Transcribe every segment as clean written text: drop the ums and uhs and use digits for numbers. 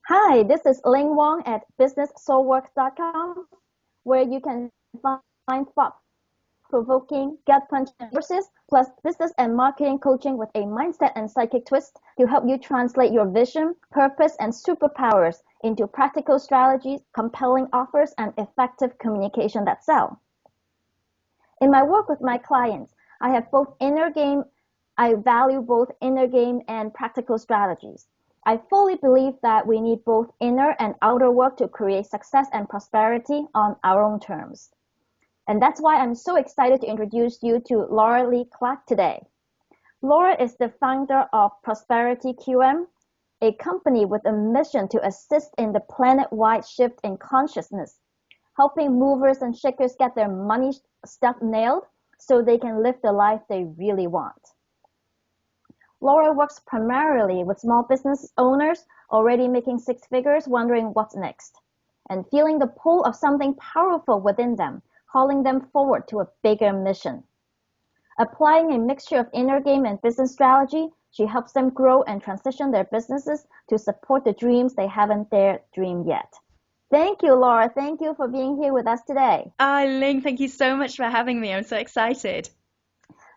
Hi, this is Ling Wong at businesssoulworks.com, where you can find thought-provoking, gut-punching courses, plus business and marketing coaching with a mindset and psychic twist to help you translate your vision, purpose, and superpowers into practical strategies, compelling offers, and effective communication that sell. In my work with my clients, I have both inner game, I value both inner game and practical strategies. I fully believe that we need both inner and outer work to create success and prosperity on our own terms. And that's why I'm so excited to introduce you to Leigh Clark today. Laura is the founder of Prosperity QM, a company with a mission to assist in the planet-wide shift in consciousness, helping movers and shakers get their money stuff nailed so they can live the life they really want. Laura works primarily with small business owners already making six figures, wondering what's next, and feeling the pull of something powerful within them, calling them forward to a bigger mission. Applying a mixture of inner game and business strategy, she helps them grow and transition their businesses to support the dreams they haven't dared dream yet. Thank you, Laura. Thank you for being here with us today. Ling, thank you so much for having me. I'm so excited.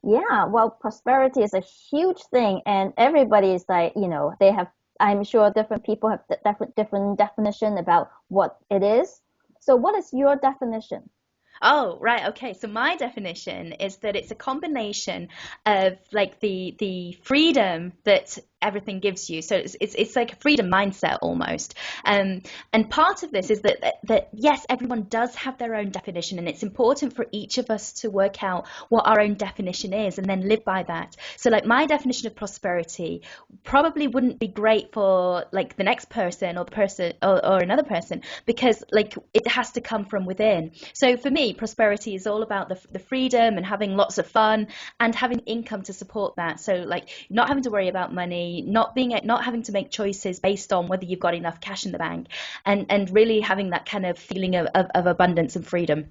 Yeah, well, prosperity is a huge thing, and everybody is like, they have, I'm sure different people have different definition about what it is. So what is your definition? Oh, right. Okay. So my definition is that it's a combination of like the freedom that everything gives you. So it's like a freedom mindset almost. And part of this is that yes, everyone does have their own definition, and it's important for each of us to work out what our own definition is and then live by that. So like my definition of prosperity probably wouldn't be great for like the next person or the person or another person, because like it has to come from within. So for me, prosperity is all about the freedom and having lots of fun and having income to support that. So like not having to worry about money, not having to make choices based on whether you've got enough cash in the bank, and really having that kind of feeling of abundance and freedom.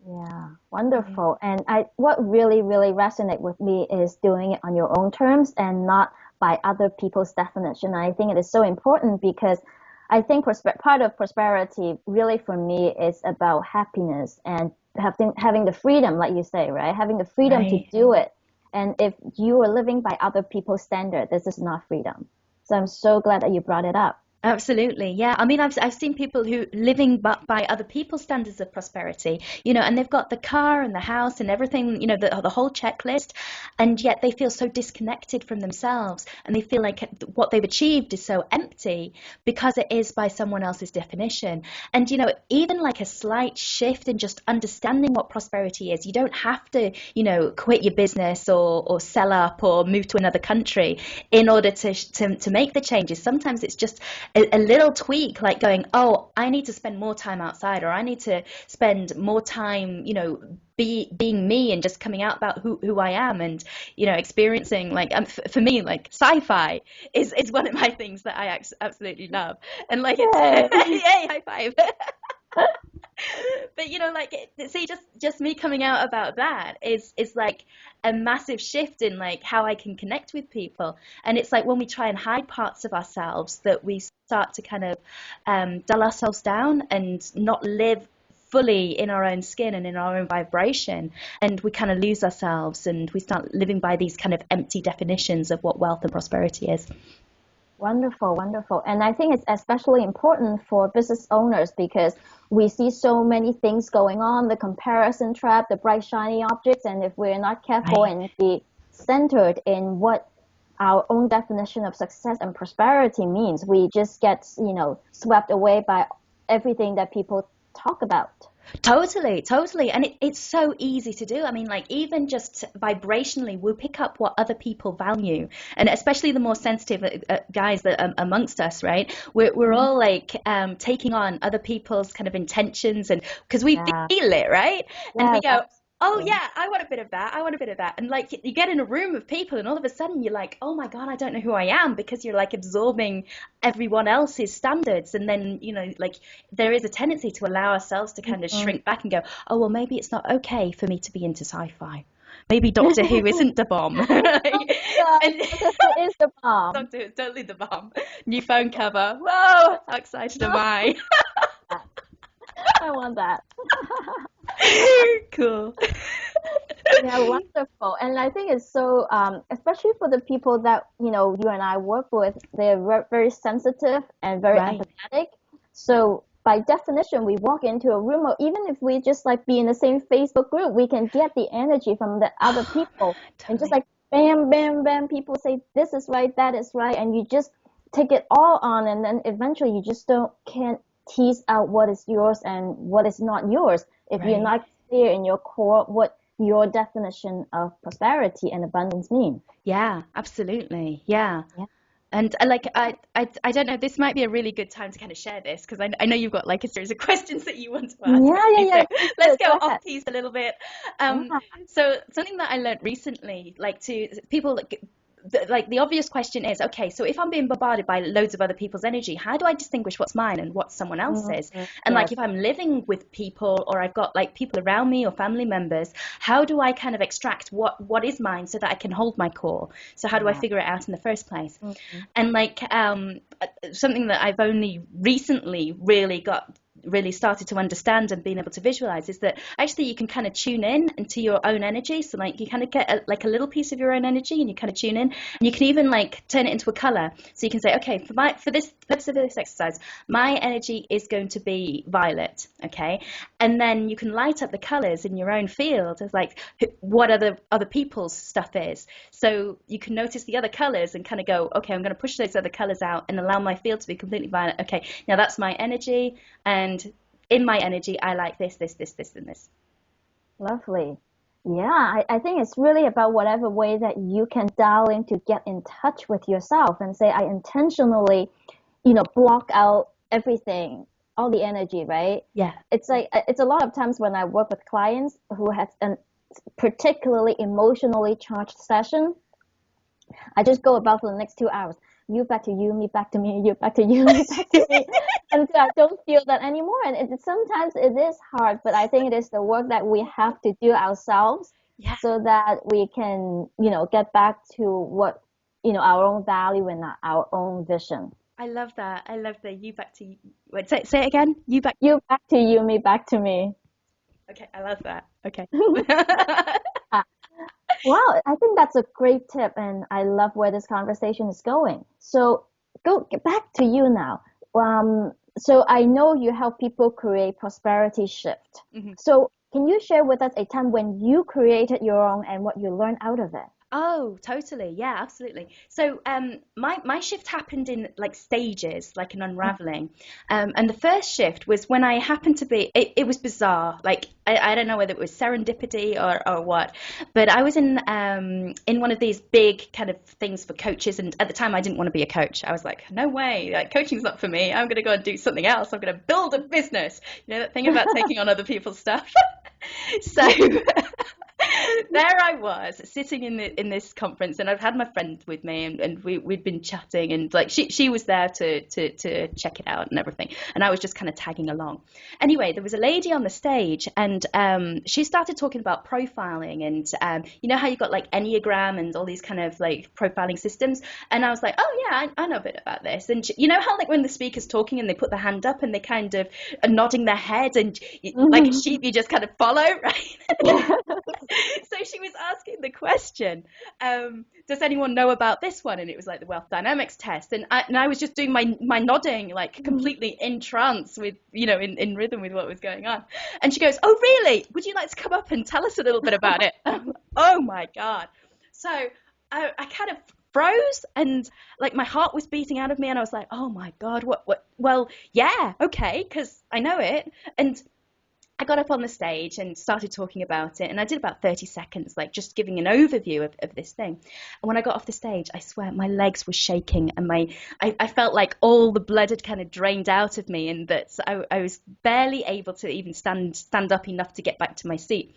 Yeah, wonderful. And what really, really resonate with me is doing it on your own terms and not by other people's definition. I think it is so important because I think part of prosperity really for me is about happiness and having the freedom, like you say, right? Having the freedom to Right. do it. And if you are living by other people's standard, this is not freedom. So I'm so glad that you brought it up. Absolutely, yeah. I mean, I've seen people who living by other people's standards of prosperity, and they've got the car and the house and everything, the whole checklist, and yet they feel so disconnected from themselves, and they feel like what they've achieved is so empty because it is by someone else's definition. And even like a slight shift in just understanding what prosperity is, you don't have to, quit your business or sell up or move to another country in order to make the changes. Sometimes it's just a little tweak, like going, oh, I need to spend more time outside, or I need to spend more time, being me and just coming out about who I am, and experiencing like for me, like sci-fi is one of my things that I absolutely love, and like it's Yay. yay, high five. But like see, just me coming out about that is like a massive shift in like how I can connect with people. And it's like when we try and hide parts of ourselves that we start to kind of dull ourselves down and not live fully in our own skin and in our own vibration, and we kind of lose ourselves and we start living by these kind of empty definitions of what wealth and prosperity is. Wonderful, wonderful. And I think it's especially important for business owners because we see so many things going on, the comparison trap, the bright, shiny objects. And if we're not careful Right. and be centered in what our own definition of success and prosperity means, we just get, swept away by everything that people talk about. Totally, totally. And it's so easy to do. I mean, like, even just vibrationally, we'll pick up what other people value. And especially the more sensitive guys that amongst us, right? We're Mhm. all like taking on other people's kind of intentions, and because we Yeah, feel it, right? And we yes, go, oh, absolutely. yeah, I want a bit of that. I want a bit of that. And like, you get in a room of people, and all of a sudden you're like, oh my God, I don't know who I am, because you're like absorbing everyone else's standards. And then, like, there is a tendency to allow ourselves to kind of Mhm. shrink back and go, oh, well, maybe it's not okay for me to be into sci-fi. maybe Doctor Who isn't the bomb. God, And who is the bomb? Doctor Who is totally the bomb. New phone cover. Whoa, how excited am I? I want that. Cool. Yeah, wonderful. And I think it's so, especially for the people that, you and I work with, they're very sensitive and very Right. empathetic. So by definition, we walk into a room, or even if we just like be in the same Facebook group, we can get the energy from the other people. And just Totally. like bam, bam, bam, people say, this is right, that is right. And you just take it all on. And then eventually you just can't tease out what is yours and what is not yours. If you're Right. not clear in your core, what your definition of prosperity and abundance mean. Yeah, absolutely. Yeah. Yeah. And like I don't know, this might be a really good time to kind of share this because I know you've got like a series of questions that you want to ask Yeah, yeah, me. yeah. So Please let's do. go Go off ahead. piece a little bit. Yeah. So something that I learned recently, like to people like the obvious question is, okay, so if I'm being bombarded by loads of other people's energy, how do I distinguish what's mine and what someone else's? And like Yes. if I'm living with people or I've got like people around me or family members, how do I kind of extract what is mine so that I can hold my core? So how do I Yeah. figure it out in the first place? Mhm. And like something that I've only recently really started to understand and being able to visualize is that actually you can kind of tune in into your own energy. So like you kind of get like a little piece of your own energy and you kind of tune in, and you can even like turn it into a color. So you can say, okay, for this purpose of this exercise, my energy is going to be violet. Okay. And then you can light up the colors in your own field of like what other people's stuff is. So you can notice the other colors and kind of go, okay, I'm going to push those other colors out and allow my field to be completely violet. Okay, now that's my energy, and in my energy, I like this, this, this, this, and this. Lovely. Yeah, I think it's really about whatever way that you can dial in to get in touch with yourself and say, I intentionally, block out everything, all the energy, right? Yeah. It's like, it's a lot of times when I work with clients who have a particularly emotionally charged session, I just go about for the next 2 hours. You back to you, me back to me, you back to you, me back to me. And so I don't feel that anymore. And sometimes it is hard, but I think it is the work that we have to do ourselves Yeah. so that we can, get back to what, our own value and our own vision. I love that. I love the you back to you. Wait, say it again. You back. You back to you, me back to me. Okay, I love that. Okay. Wow, I think that's a great tip, and I love where this conversation is going. So, get back to you now. So I know you help people create prosperity shift. Mhm. So, can you share with us a time when you created your own and what you learned out of it? Oh, totally. Yeah, absolutely. So, my shift happened in like stages, like an unraveling. And the first shift was when I happened to be, it was bizarre. Like, I don't know whether it was serendipity or what, but I was in one of these big kind of things for coaches. And at the time, I didn't want to be a coach. I was like, no way, like coaching's not for me. I'm going to go and do something else. I'm going to build a business. You know, that thing about taking on other people's stuff. So there I was sitting in this conference, and I've had my friend with me, and we'd been chatting, and like she was there to check it out and everything, and I was just kind of tagging along. Anyway, there was a lady on the stage, and she started talking about profiling, and you know how you got like Enneagram and all these kind of like profiling systems, and I was like, oh yeah, I know a bit about this. And you know how like when the speaker's talking and they put their hand up and they kind of are nodding their head, and like a sheep you just kind of follow, right? So she was asking the question, does anyone know about this one? And it was like the wealth dynamics test. And I was just doing my nodding, like completely in trance with, in rhythm with what was going on. And she goes, oh, really? Would you like to come up and tell us a little bit about it? Oh, my God. So I kind of froze, and like my heart was beating out of me. And I was like, oh, my God, what? Well, yeah, OK, because I know it. And I got up on the stage and started talking about it, and I did about 30 seconds, like just giving an overview of this thing. And when I got off the stage, I swear my legs were shaking, and I felt like all the blood had kind of drained out of me, and that I was barely able to even stand up enough to get back to my seat.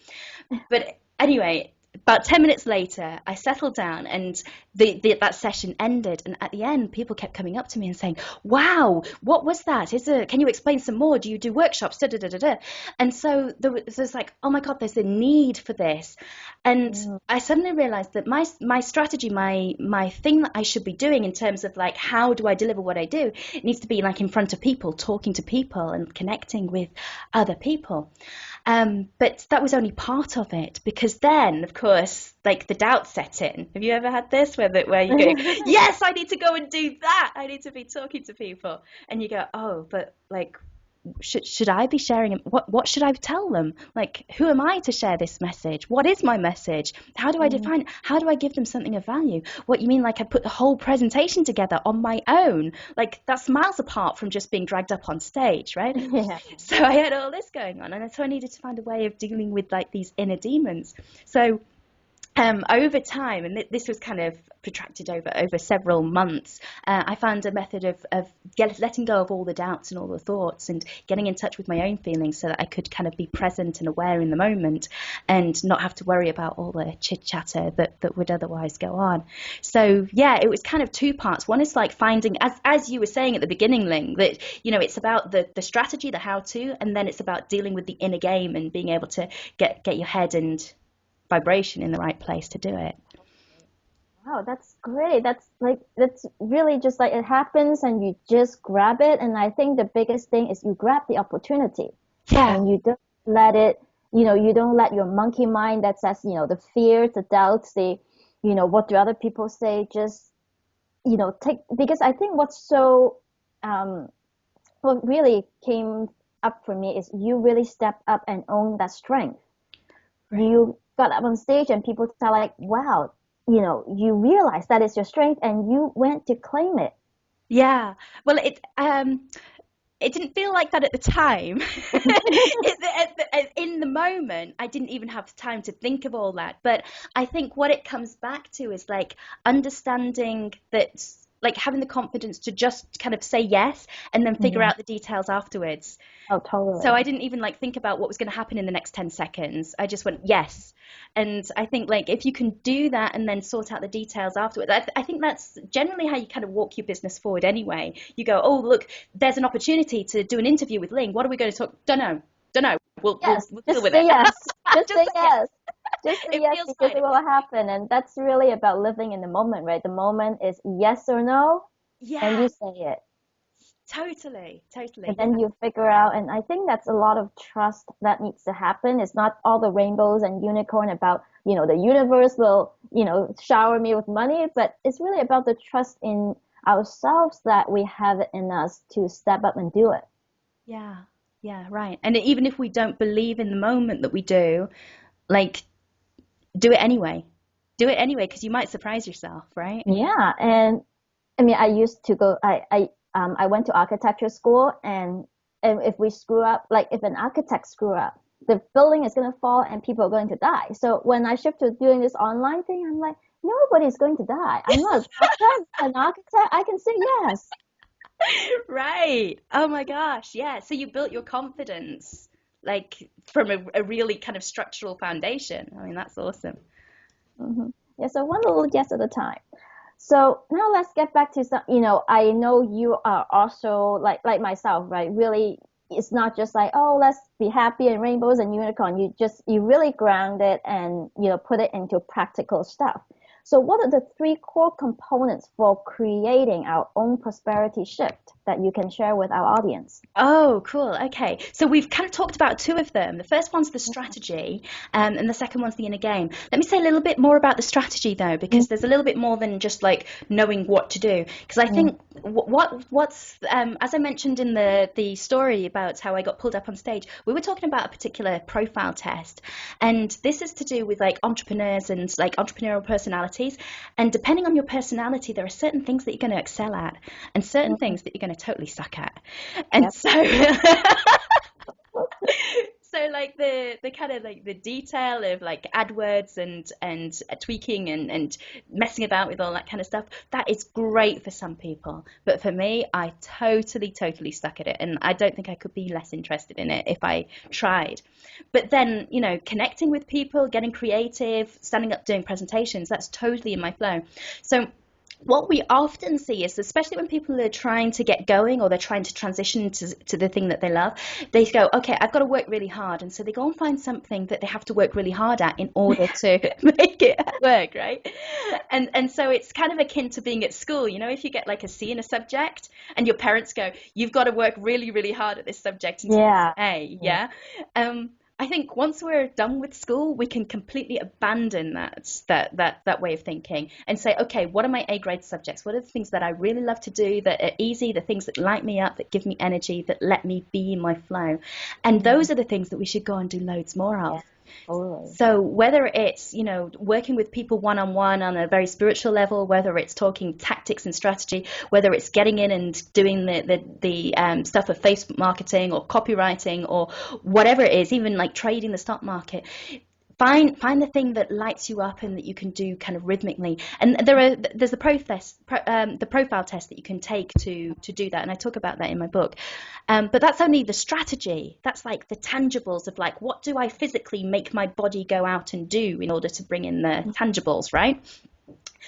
But anyway, about 10 minutes later, I settled down and that session ended. And at the end, people kept coming up to me and saying, wow, what was that? Can you explain some more? Do you do workshops? Da, da, da, da, da. And so there's like, oh my God, there's a need for this. And Mm. I suddenly realized that my strategy, my thing that I should be doing in terms of like, how do I deliver what I do? It needs to be like in front of people, talking to people and connecting with other people. But that was only part of it because then, of course, like the doubt set in. Have you ever had this where you go, yes, I need to go and do that. I need to be talking to people. And you go, oh, but like, should I be sharing it? What should I tell them? Like, who am I to share this message? What is my message? How do I Mm. define it? How do I give them something of value? What you mean, like I put the whole presentation together on my own? Like that's miles apart from just being dragged up on stage, right? Yeah. So I had all this going on, and so I needed to find a way of dealing with like these inner demons. So over time, and this was kind of protracted over several months, I found a method of letting go of all the doubts and all the thoughts and getting in touch with my own feelings so that I could kind of be present and aware in the moment and not have to worry about all the chit chatter that would otherwise go on. So yeah, it was kind of two parts. One is like finding, as you were saying at the beginning, Ling, that it's about the strategy, the how to, and then it's about dealing with the inner game and being able to get your head and vibration in the right place to do it. Wow, that's great. That's really just like it happens and you just grab it. And I think the biggest thing is you grab the opportunity Yeah, and you don't let it, you don't let your monkey mind that says, the fears, the doubts, what do other people say, just, take, because I think um, what really came up for me is you really step up and own that strength. right. You got up on stage and people tell like, wow, you realize that is your strength and you went to claim it. Yeah. Well, it didn't feel like that at the time. In the moment, I didn't even have time to think of all that. But I think what it comes back to is like understanding that, like having the confidence to just kind of say yes and then figure Yeah. out the details afterwards. Oh, So I totally. didn't even like think about what was going to happen in the next 10 seconds. I just went yes. And I think like if you can do that and then sort out the details afterwards, I think that's generally how you kind of walk your business forward anyway. You go, oh, look, there's an opportunity to do an interview with Ling. What are we going to talk? Don't know. Don't know. We'll, we'll, Yes, we'll deal just with say it. yes. Just Just say say yes. yes. Just say It yes feels because fine. it will happen. And that's really about living in the moment, right? The moment is yes or no, and Yeah, you say it. totally. Totally. And Yeah. then you figure out, and I think that's a lot of trust that needs to happen. It's not all the rainbows and unicorn about, the universe will, shower me with money, but it's really about the trust in ourselves that we have it in us to step up and do it. Yeah. Yeah. Right. And even if we don't believe in the moment that we do, like, do it anyway. Do it anyway, because you might surprise yourself, right? Yeah, and I mean, I used to go. I went to architecture school, and if we screw up, like if an architect screw up, the building is gonna fall and people are going to die. So when I shift to doing this online thing, I'm like, nobody's going to die. I'm not a doctor, I'm not an architect. I can say yes. Right. Oh my gosh. Yeah. So you built your confidence like from a really kind of structural foundation. I mean, that's awesome. Yeah. So one little yes at a time. So now let's get back to some, I know you are also like myself, right? Really, it's not just like, oh, let's be happy and rainbows and unicorn. You really ground it and, put it into practical stuff. So what are the three core components for creating our own prosperity shift that you can share with our audience? Oh, cool. Okay. So we've kind of talked about two of them. The first one's the strategy, and the second one's the inner game. Let me say a little bit more about the strategy though, because there's a little bit more than just like knowing what to do. Because I Mm-hmm. think what's as I mentioned in the story about how I got pulled up on stage, we were talking about a particular profile test, and this is to do with like entrepreneurs and like entrepreneurial personalities. And depending on your personality, there are certain things that you're going to excel at, and certain things that you're going to totally suck at. And Yep. so so like the kind of like the detail of like AdWords and tweaking and messing about with all that kind of stuff, that is great for some people. But for me, I totally stuck at it, and I don't think I could be less interested in it if I tried. But then, connecting with people, getting creative, standing up, doing presentations, that's totally in my flow. So what we often see is, especially when people are trying to get going or they're trying to transition to the thing that they love, they go, okay, I've got to work really hard. And so they go and find something that they have to work really hard at in order to make it work, right? And so it's kind of akin to being at school. If you get like a C in a subject and your parents go, you've got to work really, really hard at this subject until you get an A, yeah? I think once we're done with school, we can completely abandon that way of thinking and say, okay, what are my A grade subjects? What are the things that I really love to do, that are easy, the things that light me up, that give me energy, that let me be in my flow? And those are the things that we should go and do loads more of. Totally. So whether it's, working with people one-on-one on a very spiritual level, whether it's talking tactics and strategy, whether it's getting in and doing the stuff of Facebook marketing or copywriting or whatever it is, even like trading the stock market, find the thing that lights you up and that you can do kind of rhythmically. And there's the profile test that you can take to do that, and I talk about that in my book. But that's only the strategy. That's like the tangibles of like, what do I physically make my body go out and do in order to bring in the tangibles, right?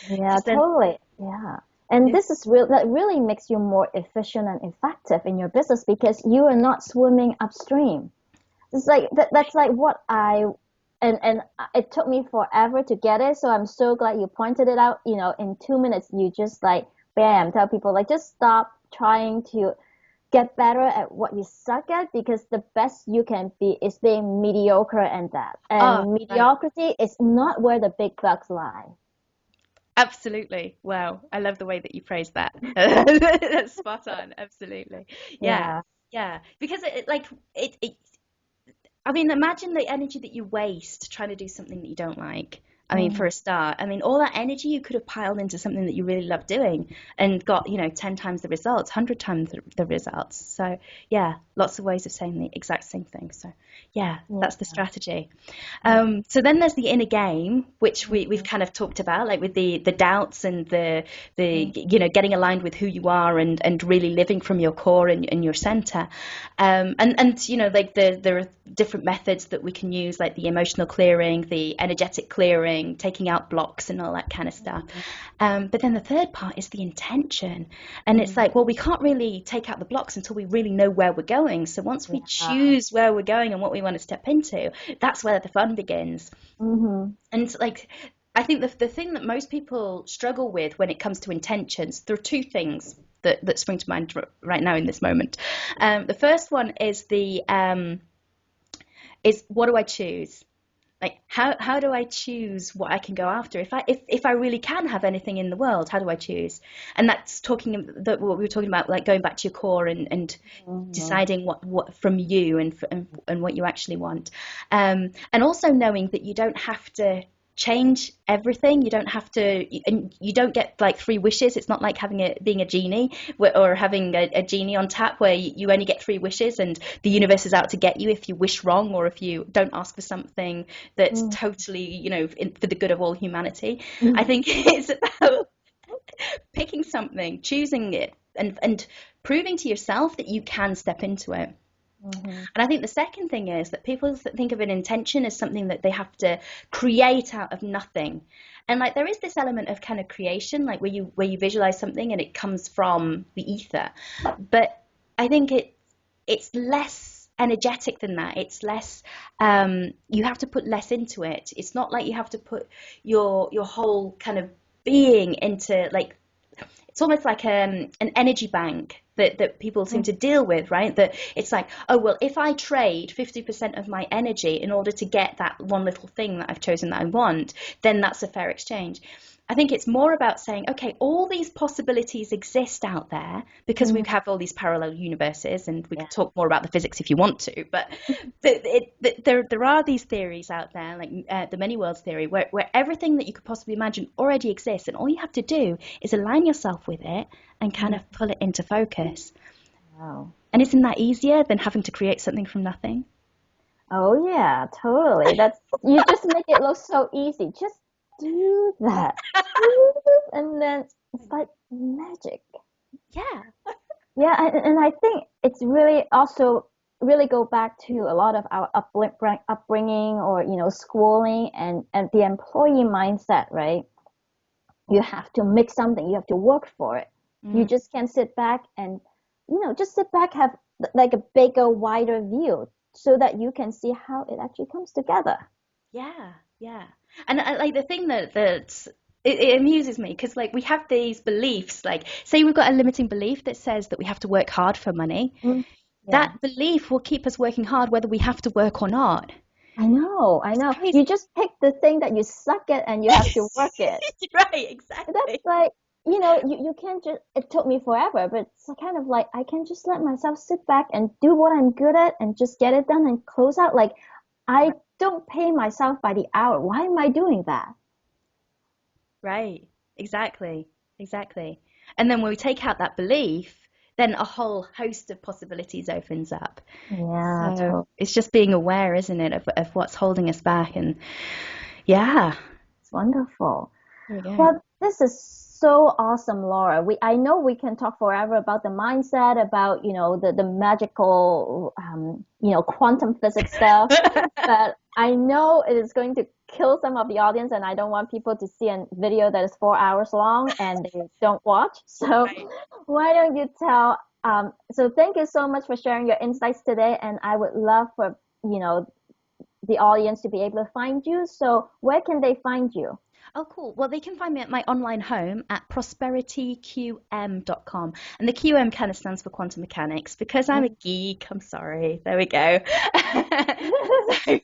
Yeah, totally. Yeah. And this is that really makes you more efficient and effective in your business because you are not swimming upstream. It's like that's like what and it took me forever to get it. So I'm so glad you pointed it out. In 2 minutes, you just like, bam, tell people like, just stop trying to get better at what you suck at, because the best you can be is being mediocre at that. And mediocrity is not where the big bucks lie. Absolutely. Wow. I love the way that you phrased that. That's spot on. Absolutely. Yeah. Because I mean, imagine the energy that you waste trying to do something that you don't like. I mean, for a start, all that energy you could have piled into something that you really love doing and got, 10 times the results, 100 times the results. So, yeah, lots of ways of saying the exact same thing. So, that's the strategy. So then there's the inner game, which we've kind of talked about, like with the doubts and the getting aligned with who you are and really living from your core and your center. And like there are different methods that we can use, like the emotional clearing, the energetic clearing, taking out blocks and all that kind of stuff. But then the third part is the intention. And it's like, well, we can't really take out the blocks until we really know where we're going. So once we choose where we're going and what we want to step into, that's where the fun begins. And like, I think the thing that most people struggle with when it comes to intentions, there are two things that spring to mind right now in this moment. The first one is is what do I choose? Like, how do I choose what I can go after? If I really can have anything in the world, how do I choose? And that's what we were talking about, like going back to your core and deciding what from you and what you actually want. And also knowing that you don't have to change everything. You don't have to, and you don't get like 3 wishes. It's not like being a genie or having a genie on tap where you only get 3 wishes and the universe is out to get you if you wish wrong or if you don't ask for something that's totally, for the good of all humanity. I think it's about picking something, choosing it, and proving to yourself that you can step into it. And I think the second thing is that people think of an intention as something that they have to create out of nothing. And like there is this element of kind of creation, like where you visualize something and it comes from the ether. But I think it's less energetic than that. It's less, you have to put less into it. It's not like you have to put your whole kind of being into, like, it's almost like an energy bank that people seem to deal with, right? That it's like, oh, well, if I trade 50% of my energy in order to get that one little thing that I've chosen that I want, then that's a fair exchange. I think it's more about saying, okay, all these possibilities exist out there because we have all these parallel universes, and we can talk more about the physics if you want to, but there are these theories out there, like the many worlds theory, where everything that you could possibly imagine already exists, and all you have to do is align yourself with it and kind of pull it into focus. Wow. And isn't that easier than having to create something from nothing? Oh yeah, totally. That's you just make it look so easy. Just do that. And then it's like magic. Yeah. Yeah, and I think it's really also really go back to a lot of our upbringing or schooling and the employee mindset, right? You have to make something, you have to work for it. You Mm. just can't sit back and just sit back, have like a bigger, wider view so that you can see how it actually comes together. Yeah, yeah. And like the thing it amuses me because like we have these beliefs, like say we've got a limiting belief that says that we have to work hard for money. Mm, yeah. That belief will keep us working hard whether we have to work or not. I know, I It's know. crazy. You just pick the thing that you suck at and you have to work it. Right, That's exactly. like, you can't just, it took me forever, but it's kind of like, I can just let myself sit back and do what I'm good at and just get it done and close out. Like, I don't pay myself by the hour. Why am I doing that? Right, exactly, exactly. And then when we take out that belief, then a whole host of possibilities opens up. Yeah, So totally. it's just being aware, isn't it, of what's holding us back. And yeah, It's wonderful. there we go. Well, this is so awesome, Laura. I know we can talk forever about the mindset, about, the magical, quantum physics stuff, but I know it is going to kill some of the audience, and I don't want people to see a video that is 4 hours long and they don't watch. So Right. why don't you tell, so thank you so much for sharing your insights today, and I would love for, the audience to be able to find you. So where can they find you? Oh, cool. Well, they can find me at my online home at prosperityqm.com. And the QM kind of stands for quantum mechanics because I'm a geek. I'm sorry. There we go. So,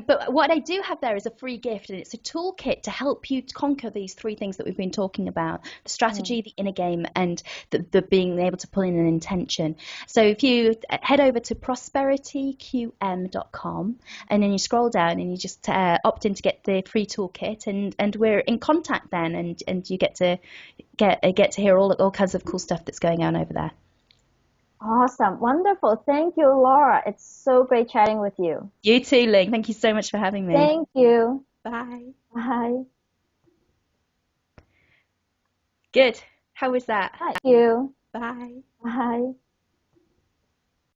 but what I do have there is a free gift, and it's a toolkit to help you to conquer these three things that we've been talking about: the Mm. strategy, the inner game, and the being able to pull in an intention. So if you head over to prosperityqm.com, and then you scroll down and you just opt in to get the free toolkit, and we're in contact then, and you get to hear all kinds of cool stuff that's going on over there. Awesome. Wonderful. Thank you, Laura. It's so great chatting with you. You too, Ling. Thank you so much for having me. Thank you. Bye. Bye. Good. How was that? Thank you. Bye. Bye.